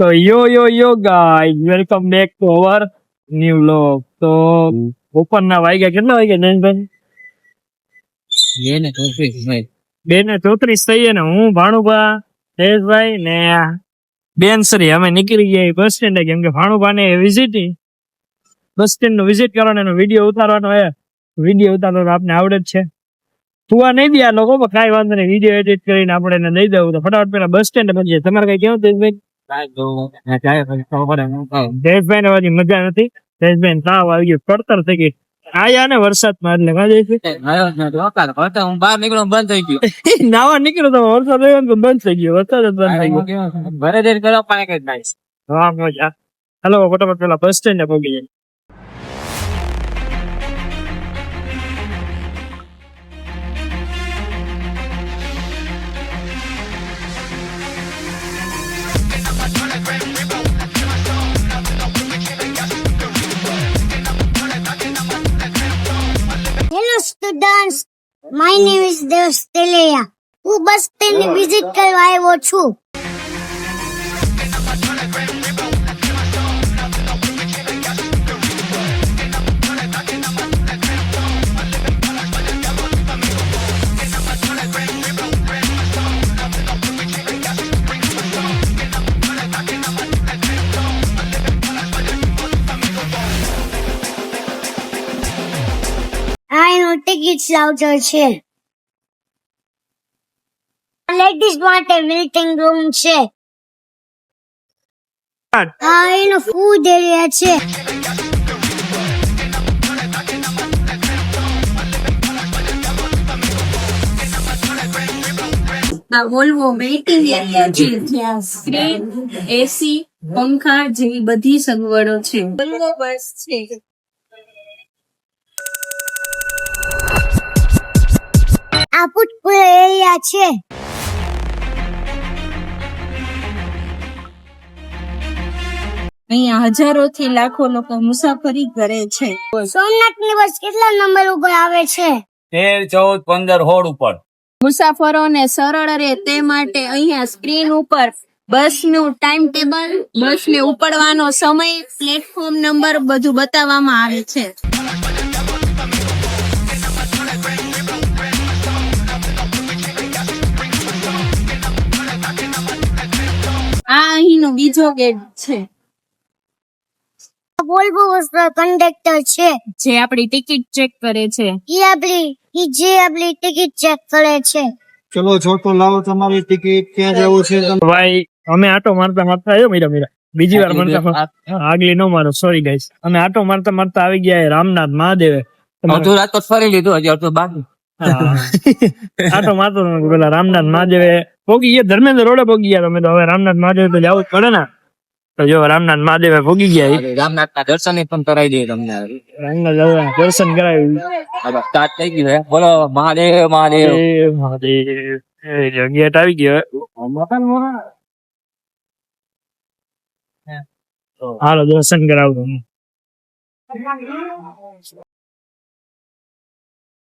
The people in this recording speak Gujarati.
તો યો guys, welcome back to our new vlog. તો બપોરના વાગ્યા કેટલા વાગ્યા નયનભાઈ? 2:34 થઈએ ને. હું ભાણુભા, જયેશભાઈ ને બેનસરી અમે નીકળી ગયા બસ સ્ટેન્ડ, કેમ કે ભાણુભા ને વિઝિટ બસ સ્ટેન્ડ નું વિઝિટ કરવાનો, એનો વિડીયો ઉતારવાનો હે. વિડીયો ઉતારવાનો આપને આવડે જ છે. તુઆ નહીં દે આ લોકો, પણ કાંઈ વાંધો નહીં, વિડીયો એડિટ કરીને આપણે એને દઈ દઉં. તો ફટાફટ પેલા બસ સ્ટેન્ડ પહોંચીએ. તમારે કઈ કેવું જયેશભાઈ? જયેશભાઈ ને હજી મજા નથી. જયેશભાઈ તાવ આવી ગયો, પડતર થઈ ગઈ આયા ને વરસાદમાં, એટલે કાં જયેશભાઈ હું બહાર નીકળો બંધ થઈ ગયું. નાવા નીકળ્યો તો વરસાદ આવ્યો ને બંધ થઈ ગયો. વરસાદ જ બંધ થઈ ગયો. ઘરે જઈને કરો પાણી કઈ નાઈશ. હા મજા. હાલો ફટાફટ પેલા બસ સ્ટેન્ડ પહોંચી જાય. Hello students, my name is Dev Steleya. હું બસ સ્ટેન્ડ વિઝિટ કરવા આવ્યો છું. આ એનો ટિકિટ કાઉન્ટર છે. લેડીઝ માટે વેઇટિંગ રૂમ છે. આ એનો ફૂડ એરિયા છે. આ વોલ્વો વેઇટિંગ એરિયા છે, જ્યાં સ્ક્રીન, એસી, પંખા જેવી બધી સગવડો છે. વોલ્વો બસ છે. આ ફૂટબોલ એરિયા છે. અહીંયા હજારો થી લાખો લોકો મુસાફરી કરે છે. સોમનાથની બસ કેટલા નંબર ઉપર આવે છે? 13, 14, 15, 16 ઉપર. મુસાફરોને સરળ રહે તે માટે અહીંયા સ્ક્રીન ઉપર બસનું ટાઈમ ટેબલ, બસને ઉપડવાનો સમય, પ્લેટફોર્મ નંબર બધું બતાવવામાં આવે છે. આ અહીંનો બીજો ગેટ છે, વોલ્વો બસ કંડક્ટર છે. જે આપણી ટિકિટ ચેક કરે છે. ઈ આપણી ટિકિટ ચેક કરે છે. ચલો છોટો લાવો તમારી ટિકિટ, ક્યાં જવું છે? ભાઈ અમે આટો મારતા આવ્યો. મીરા બીજી વાર આગલી નો મારો, સોરી ગાઈસ. અમે આટો મારતા આવી ગયા રામનાથ મહાદેવે. અડધું રાજકોટ ફરી લીધું, હજી અડધું બાકી. આટો મારતો પેલા રામનાથ મહાદેવે પોગી ગયા. ધર્મેન્દ્ર રોડે પોગી ગયા. તમે તો હવે રામનાથ મહાદેવ તો જવું જ પડે ને. તો જો રામનાથ મહાદેવે પોગી ગયા. રામનાથ ના દર્શન પણ કરાવી દઈએ તમને. દર્શન કરાવી સ્ટાર્ટ થઈ ગયું છે. બોલો મહાદેવ મહાદેવ મહાદેવ. ગેટ આવી ગયો. હાલો દર્શન કરાવું.